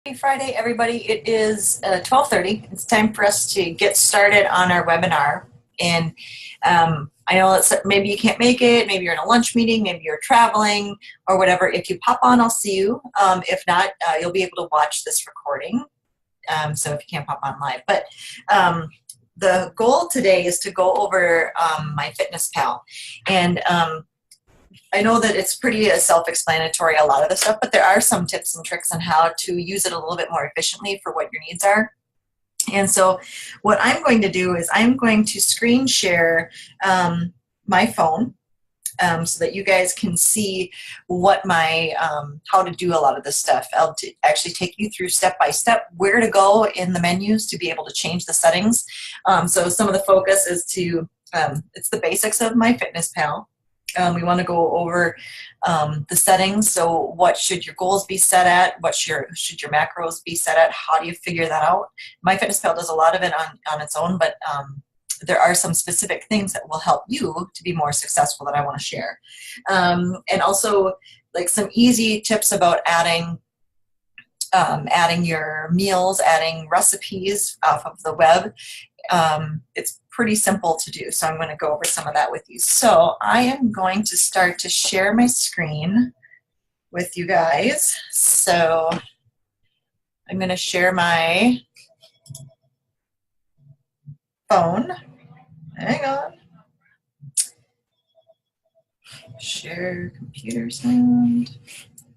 Happy Friday, everybody. It is 12:30. It's time for us to get started on our webinar. And I know that maybe you can't make it, maybe you're in a lunch meeting, maybe you're traveling or whatever. If you pop on, I'll see you. If not, you'll be able to watch this recording. So if you can't pop on live. But the goal today is to go over MyFitnessPal. And I know that it's pretty self-explanatory, a lot of the stuff, but there are some tips and tricks on how to use it a little bit more efficiently for what your needs are. And so what I'm going to do is I'm going to screen share my phone so that you guys can see what my, how to do a lot of this stuff. I'll actually take you through step by step where to go in the menus to be able to change the settings. So some of the focus is to, it's the basics of MyFitnessPal. We want to go over the settings. So what should your goals be set at? What should your macros be set at? How do you figure that out? MyFitnessPal does a lot of it on its own, but there are some specific things that will help you to be more successful that I want to share. And also like some easy tips about adding your meals, adding recipes off of the web. It's pretty simple to do, so I'm going to go over some of that with you. So I am going to start to share my screen with you guys. So I'm going to share my phone. Hang on. Share computer sound.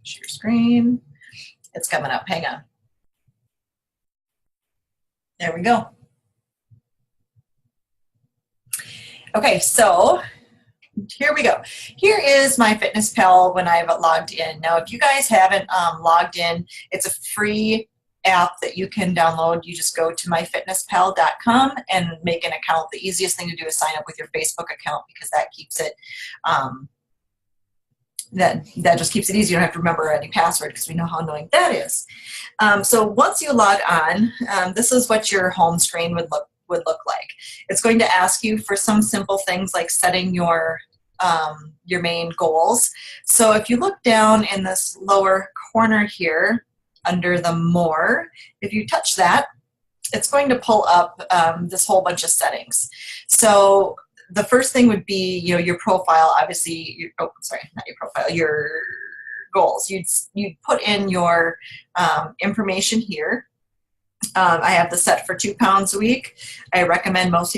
Share screen. It's coming up. Hang on. There we go. Okay, so here we go. Here is MyFitnessPal when I've logged in. Now, if you guys haven't logged in, it's a free app that you can download. You just go to myfitnesspal.com and make an account. The easiest thing to do is sign up with your Facebook account because that keeps it, that just keeps it easy. You don't have to remember any password because we know how annoying that is. So once you log on, this is what your home screen would look like. It's going to ask you for some simple things like setting your main goals. So if you look down in this lower corner here under the More, if you touch that, it's going to pull up this whole bunch of settings. So the first thing would be, you know, your profile, obviously, oh, sorry, not your profile, your goals. You'd put in your information here. I have the set for 2 pounds a week. I recommend most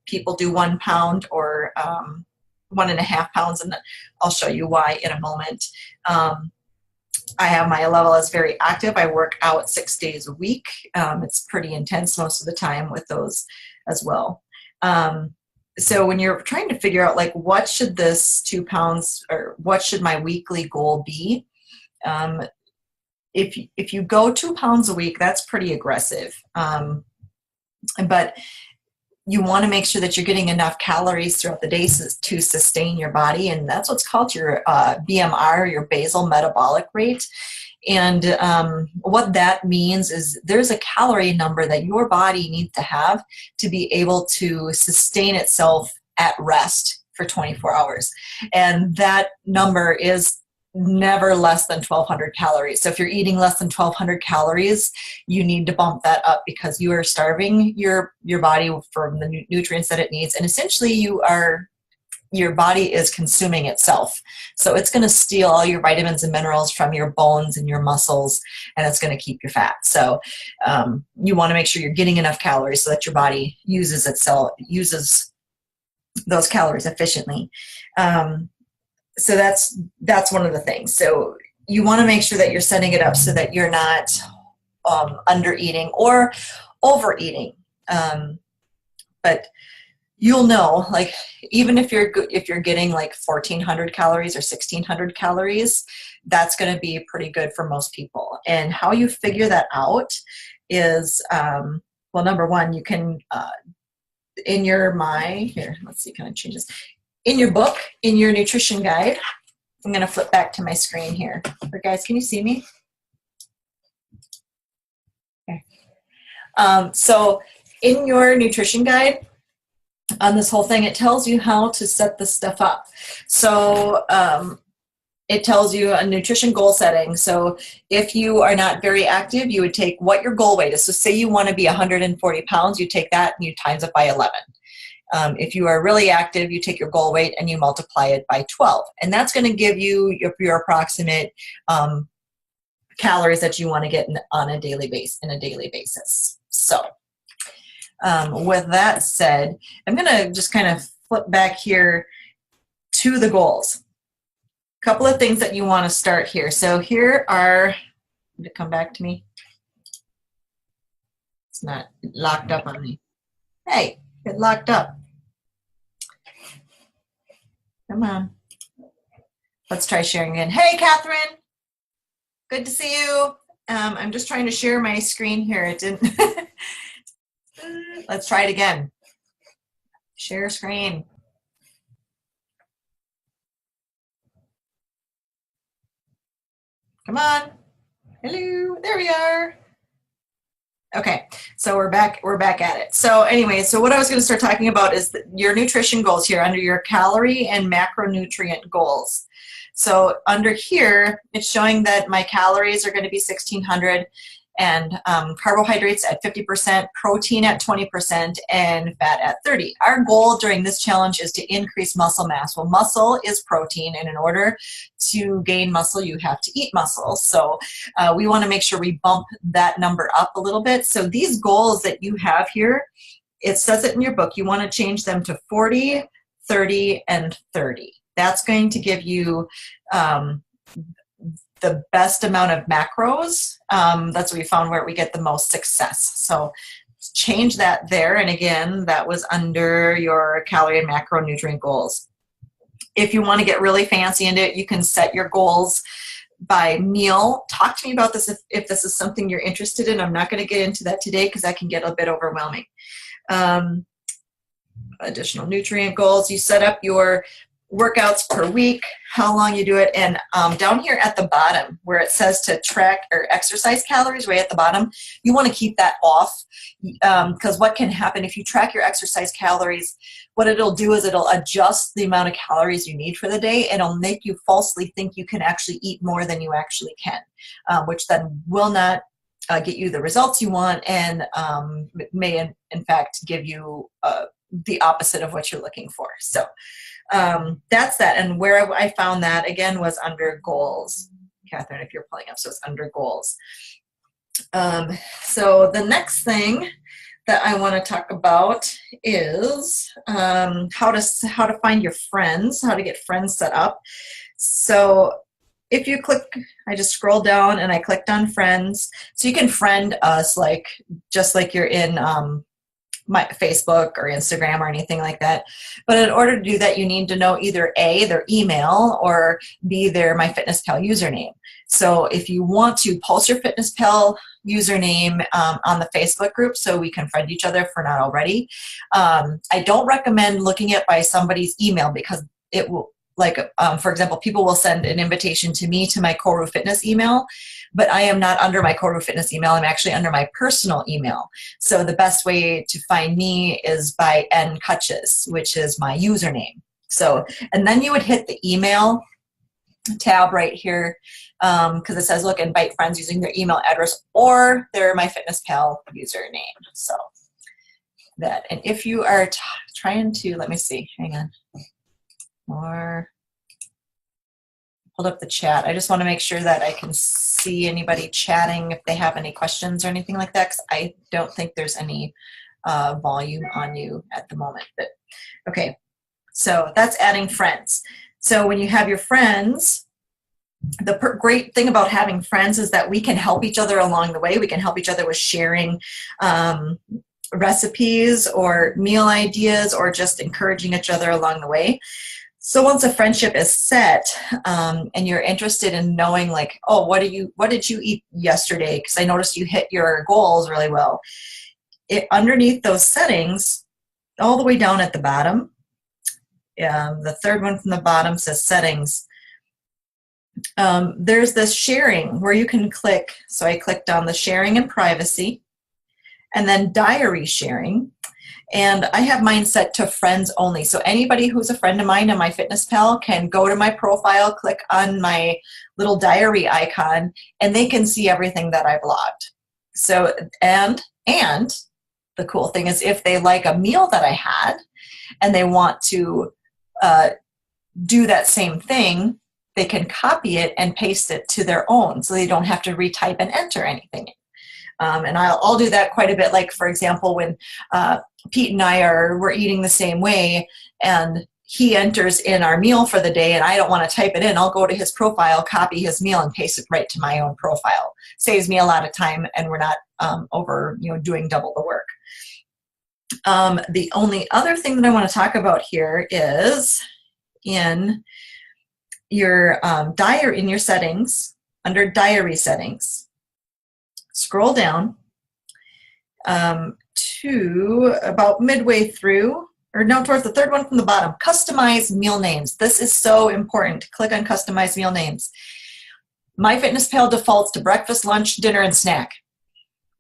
people do 1 pound or 1.5 pounds, and I'll show you why in a moment. I have my level as very active. I work out 6 days a week. It's pretty intense most of the time with those as well. So when you're trying to figure out like what should this 2 pounds or what should my weekly goal be, if you go 2 pounds a week, that's pretty aggressive. But you want to make sure that you're getting enough calories throughout the day to sustain your body, and that's what's called your BMR, your basal metabolic rate. And what that means is there's a calorie number that your body needs to have to be able to sustain itself at rest for 24 hours. And that number is never less than 1,200 calories. So if you're eating less than 1,200 calories, you need to bump that up because you are starving your body from the nutrients that it needs. And essentially your body is consuming itself. So it's going to steal all your vitamins and minerals from your bones and your muscles, and it's going to keep you fat. So you want to make sure you're getting enough calories so that your body uses those calories efficiently. So that's one of the things. So you want to make sure that you're setting it up so that you're not under eating or overeating. But you'll know, like, even if you're getting like 1,400 calories or 1,600 calories, that's going to be pretty good for most people. And how you figure that out is, well, number one, you can in your here, let's see, can I change this? In your book, in your nutrition guide, I'm going to flip back to my screen here. But guys, can you see me? Okay. So in your nutrition guide, on this whole thing, it tells you how to set this stuff up. So it tells you a nutrition goal setting. So if you are not very active, you would take what your goal weight is. So say you want to be 140 pounds, you take that and you times it by 11. If you are really active, you take your goal weight and you multiply it by 12. And that's going to give you your approximate calories that you want to get on a daily basis. So with that said, I'm going to just kind of flip back here to the goals. Couple of things that you want to start here. So here are, did it come back to me? It's not locked up on me. Hey, it locked up. Come on. Let's try sharing again. Hey, Catherine. Good to see you. I'm just trying to share my screen here. It didn't. Let's try it again. Share screen. Come on. Hello. There we are. Okay, so we're back at it. So anyway, so what I was going to start talking about is your nutrition goals here under your calorie and macronutrient goals. So under here, it's showing that my calories are going to be 1,600 and carbohydrates at 50%, protein at 20%, and fat at 30%. Our goal during this challenge is to increase muscle mass. Well, muscle is protein, and in order to gain muscle, you have to eat muscle. So we want to make sure we bump that number up a little bit. So these goals that you have here, it says it in your book, you want to change them to 40, 30, and 30. That's going to give you the best amount of macros. That's what we found where we get the most success. So change that there. And again, that was under your calorie and macronutrient goals. If you want to get really fancy into it, you can set your goals by meal. Talk to me about this if this is something you're interested in. I'm not going to get into that today because that can get a bit overwhelming. Additional nutrient goals. You set up your workouts per week, how long you do it, and down here at the bottom where it says to track or exercise calories, right at the bottom, you want to keep that off because what can happen if you track your exercise calories, what it'll do is it'll adjust the amount of calories you need for the day, and it'll make you falsely think you can actually eat more than you actually can, which then will not get you the results you want and may in fact give you the opposite of what you're looking for. So that's that. And where I found that again was under goals. Catherine, if you're pulling up, so it's under goals. So the next thing that I want to talk about is how to find your friends, how to get friends set up. So if you click, I just scrolled down and I clicked on friends. So you can friend us just like you're in my Facebook or Instagram or anything like that. But in order to do that, you need to know either A, their email, or B, their MyFitnessPal username. So if you want to post your FitnessPal username on the Facebook group so we can friend each other if we're not already. I don't recommend looking at by somebody's email because it will, for example, people will send an invitation to me to my Koru Fitness email, but I am not under my Koru Fitness email. I'm actually under my personal email. So the best way to find me is by N Kutches, which is my username. So, and then you would hit the email tab right here because it says, look, invite friends using their email address or their MyFitnessPal username. So that, and if you are trying to, let me see, hang on. Or hold up the chat. I just want to make sure that I can see anybody chatting if they have any questions or anything like that, because I don't think there's any volume on you at the moment. But okay, so that's adding friends. So when you have your friends, the great thing about having friends is that we can help each other along the way. We can help each other with sharing recipes or meal ideas or just encouraging each other along the way. So once a friendship is set and you're interested in knowing like, oh, what did you eat yesterday? Because I noticed you hit your goals really well. Underneath those settings, all the way down at the bottom, the third one from the bottom says settings. There's this sharing where you can click. So I clicked on the sharing and privacy and then diary sharing. And I have mine set to friends only. So anybody who's a friend of mine in MyFitnessPal can go to my profile, click on my little diary icon, and they can see everything that I've logged. So, and the cool thing is if they like a meal that I had and they want to do that same thing, they can copy it and paste it to their own so they don't have to retype and enter anything. And I'll do that quite a bit. Like, for example, when Pete and we're eating the same way and he enters in our meal for the day and I don't want to type it in, I'll go to his profile, copy his meal, and paste it right to my own profile. Saves me a lot of time, and we're not doing double the work. The only other thing that I want to talk about here is in your diary, in your settings, under diary settings, scroll down to about midway through, or no, towards the third one from the bottom, customize meal names. This is so important. Click on customize meal names. MyFitnessPal defaults to breakfast, lunch, dinner, and snack.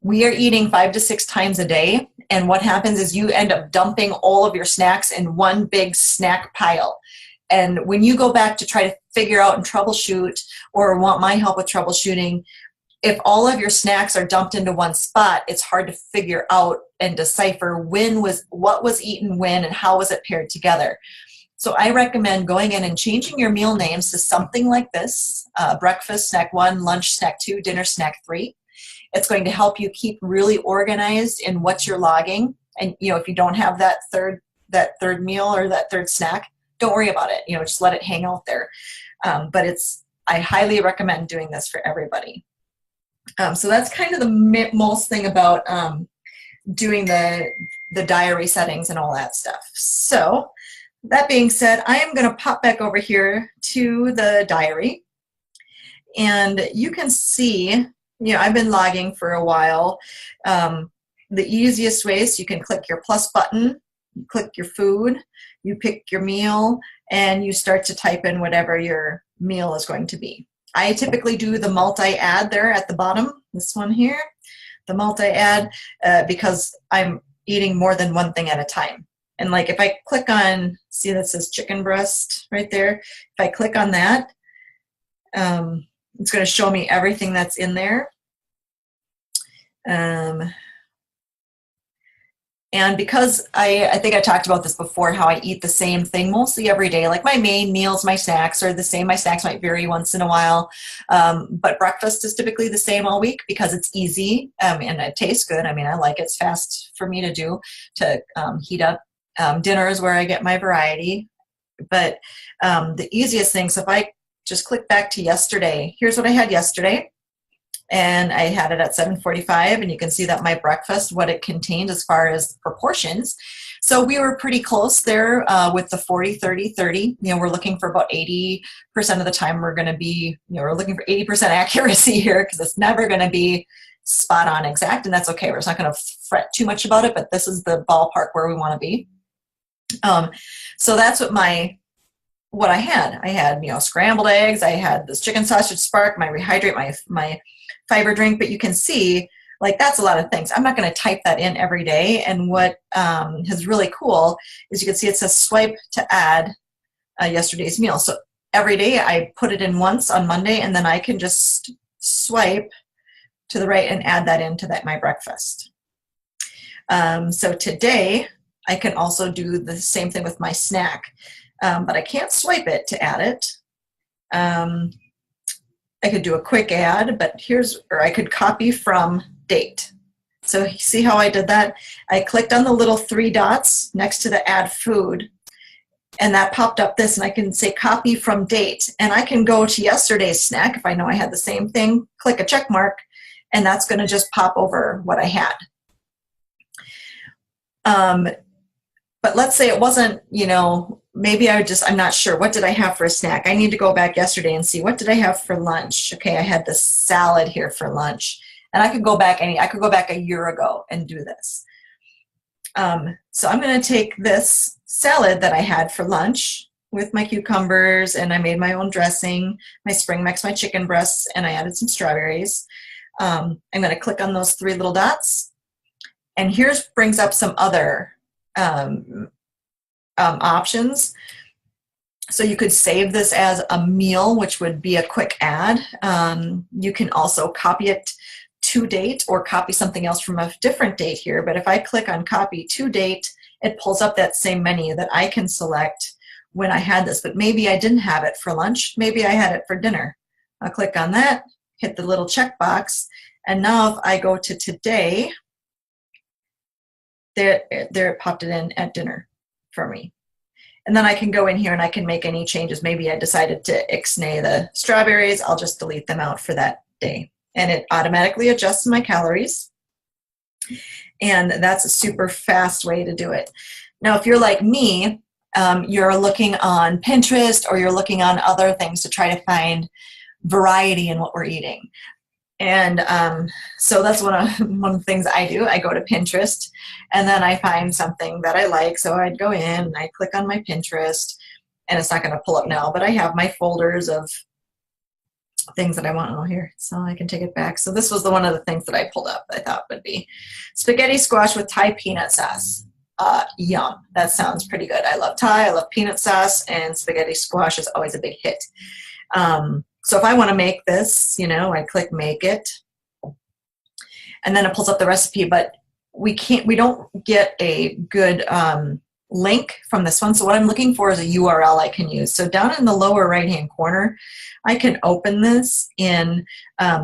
We are eating 5 to 6 times a day, and what happens is you end up dumping all of your snacks in one big snack pile. And when you go back to try to figure out and troubleshoot, or want my help with troubleshooting, if all of your snacks are dumped into one spot, it's hard to figure out and decipher what was eaten when and how was it paired together. So I recommend going in and changing your meal names to something like this: breakfast, snack 1, lunch, snack 2, dinner, snack 3. It's going to help you keep really organized in what you're logging. And if you don't have that third meal or that third snack, don't worry about it. Just let it hang out there. But I highly recommend doing this for everybody. So that's kind of the most thing about doing the diary settings and all that stuff. So that being said, I am going to pop back over here to the diary, and you can see, I've been logging for a while. The easiest way is you can click your plus button, you click your food, you pick your meal, and you start to type in whatever your meal is going to be. I typically do the multi-add there at the bottom, this one here, the multi-add, because I'm eating more than one thing at a time. And like if I click on, see that says chicken breast right there, if I click on that, it's going to show me everything that's in there. And because I think I talked about this before, how I eat the same thing mostly every day. Like my main meals, my snacks are the same. My snacks might vary once in a while. But breakfast is typically the same all week because it's easy and it tastes good. I mean, I like it. It's fast for me to do, to heat up. Dinner is where I get my variety. But the easiest thing, so if I just click back to yesterday, here's what I had yesterday. And I had it at 7:45, and you can see that my breakfast, what it contained as far as proportions. So we were pretty close there with the 40, 30, 30. We're looking for about 80% of the time we're going to be, we're looking for 80% accuracy here, because it's never going to be spot on exact, and that's okay. We're just not going to fret too much about it, but this is the ballpark where we want to be. So that's what I had. I had, scrambled eggs. I had this chicken sausage spark, my Rehydrate, my fiber drink, but you can see, like, that's a lot of things. I'm not going to type that in every day. And what is really cool is you can see it says swipe to add yesterday's meal. So every day I put it in once on Monday, and then I can just swipe to the right and add that into my breakfast. So today I can also do the same thing with my snack, but I can't swipe it to add it. I could do a quick add, but or I could copy from date. So see how I did that? I clicked on the little 3 dots next to the add food, and that popped up this, and I can say copy from date, and I can go to yesterday's snack if I know I had the same thing, click a check mark, and that's going to just pop over what I had. But let's say it wasn't, maybe I'm not sure. What did I have for a snack? I need to go back yesterday and see, what did I have for lunch? Okay, I had this salad here for lunch. And I could go back a year ago and do this. So I'm going to take this salad that I had for lunch with my cucumbers, and I made my own dressing, my spring mix, my chicken breasts, and I added some strawberries. I'm going to click on those 3 little dots. And brings up some other um, options. So you could save this as a meal, which would be a quick add. You can also copy it to date or copy something else from a different date here. But if I click on copy to date, it pulls up that same menu that I can select when I had this. But maybe I didn't have it for lunch. Maybe I had it for dinner. I'll click on that, hit the little checkbox. And now if I go to today, there it popped it in at dinner for me. And then I can go in here and I can make any changes. Maybe I decided to ixnay the strawberries. I'll just delete them out for that day. And it automatically adjusts my calories. And that's a super fast way to do it. Now, if you're like me, you're looking on Pinterest or you're looking on other things to try to find variety in what we're eating. And so that's one of the things I do. I go to Pinterest and then I find something that I like. So I'd go in and I click on my Pinterest, and it's not going to pull up now, but I have my folders of things that I want. Oh, here, so I can take it back. So this was one of the things that I pulled up I thought would be spaghetti squash with Thai peanut sauce. Yum. That sounds pretty good. I love Thai, I love peanut sauce, and spaghetti squash is always a big hit. So if I want to make this, I click make it, and then it pulls up the recipe, but we don't get a good link from this one. So what I'm looking for is a URL I can use. So down in the lower right-hand corner, I can open this in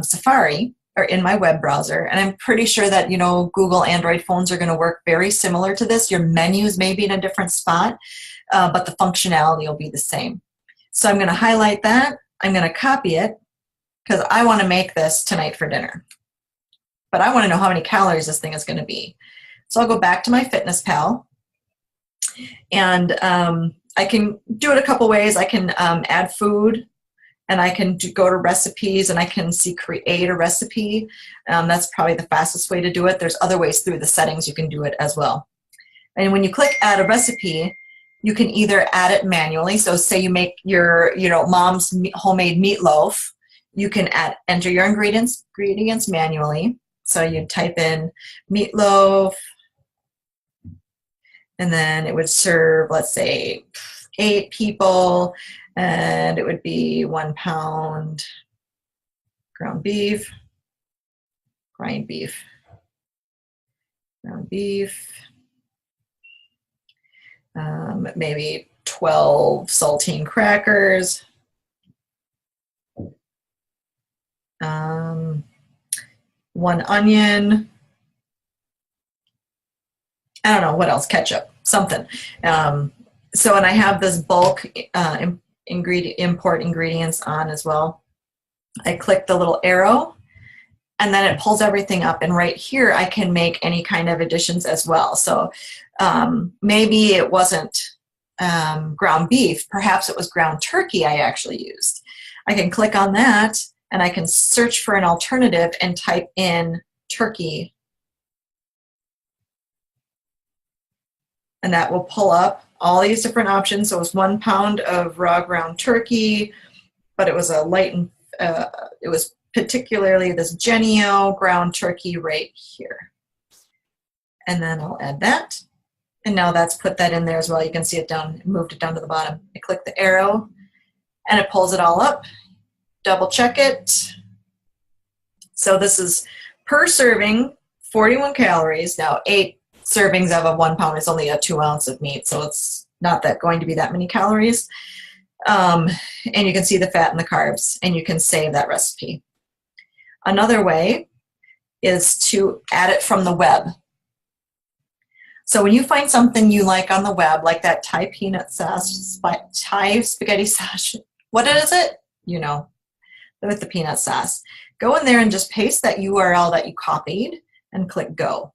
Safari or in my web browser. And I'm pretty sure that, Google Android phones are going to work very similar to this. Your menus may be in a different spot, but the functionality will be the same. So I'm going to highlight that. I'm going to copy it because I want to make this tonight for dinner. But I want to know how many calories this thing is going to be. So I'll go back to my FitnessPal. And I can do it a couple ways. I can add food, and I can go to recipes, and I can create a recipe. That's probably the fastest way to do it. There's other ways through the settings you can do it as well. And when you click add a recipe, you can either add it manually. So say you make your mom's homemade meatloaf, you can enter your ingredients manually. So you type in meatloaf, and then it would serve, let's say, 8 people, and it would be 1 pound ground beef, ground beef, maybe 12 saltine crackers, 1 onion, I don't know what else, ketchup, something. So, and I have this bulk import ingredients on as well. I click the little arrow, and then it pulls everything up. And right here, I can make any kind of additions as well. So maybe it wasn't ground beef. Perhaps it was ground turkey I actually used. I can click on that, and I can search for an alternative and type in turkey. And that will pull up all these different options. So it was 1 pound of raw ground turkey, but it was it was particularly this Jennie-O ground turkey right here. And then I'll add that. And now that's put that in there as well. You can see it moved it down to the bottom. I click the arrow, and it pulls it all up. Double check it. So this is per serving, 41 calories. Now 8 servings of a 1 pound is only a 2 ounce of meat, so it's not going to be that many calories. And you can see the fat and the carbs, and you can save that recipe. Another way is to add it from the web. So when you find something you like on the web, like that Thai peanut sauce, Thai spaghetti sauce, what is it? With the peanut sauce. Go in there and just paste that URL that you copied and click go.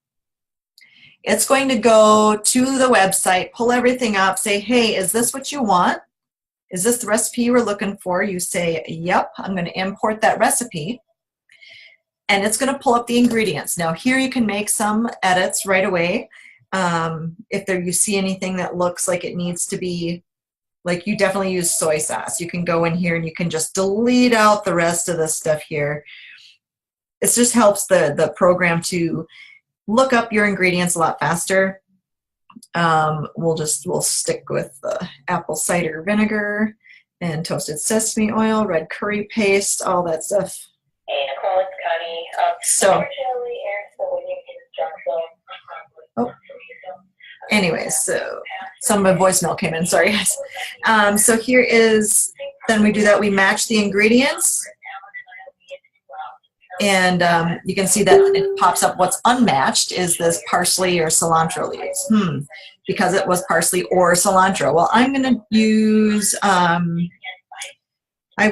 It's going to go to the website, pull everything up, say, hey, is this what you want? Is this the recipe you were looking for? You say, yep, I'm going to import that recipe. And it's going to pull up the ingredients. Now here you can make some edits right away. If you see anything that looks like it needs to be, like you definitely use soy sauce, you can go in here and you can just delete out the rest of this stuff here. It just helps the program to look up your ingredients a lot faster. We'll stick with the apple cider vinegar and toasted sesame oil, red curry paste, all that stuff. Hey, Nicole, it's Connie. So, Unfortunately, Eric's the winning instruction. anyways, so some of my voicemail came in, sorry guys. So here is, then we do that, we match the ingredients, and you can see that it pops up what's unmatched is this parsley or cilantro leaves. Because it was parsley or cilantro. Well, I'm going to use, I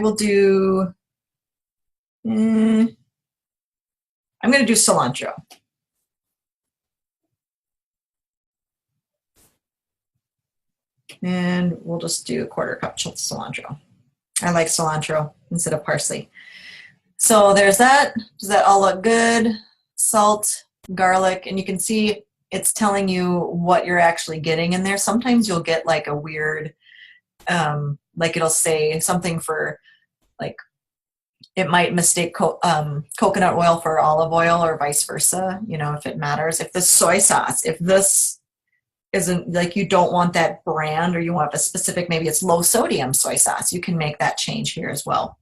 will do, I'm going to do cilantro. And we'll just do a 1/4 cup cilantro. I like cilantro instead of parsley. So there's that. Does that all look good? Salt, garlic, and you can see it's telling you what you're actually getting in there. Sometimes you'll get like a weird, like it'll say something for, like, it might mistake coconut oil for olive oil or vice versa, you know, if it matters. If this soy sauce, if this isn't, like, you don't want that brand, or you want a specific, maybe it's low sodium soy sauce, you can make that change here as well.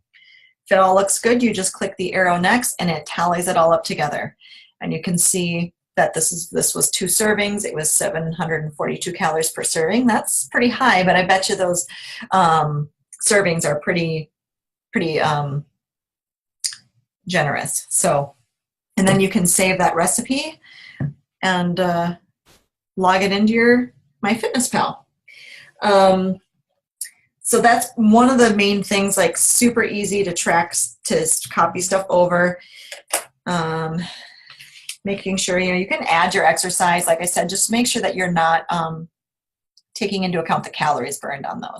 If it all looks good, you just click the arrow next and it tallies it all up together. And you can see that this was 2 servings. It was 742 calories per serving. That's pretty high, but I bet you those servings are pretty generous. So, and then you can save that recipe and log it into your MyFitnessPal. So that's one of the main things, like super easy to track, to copy stuff over. Making sure, you know, you can add your exercise. Like I said, just make sure that you're not taking into account the calories burned on those.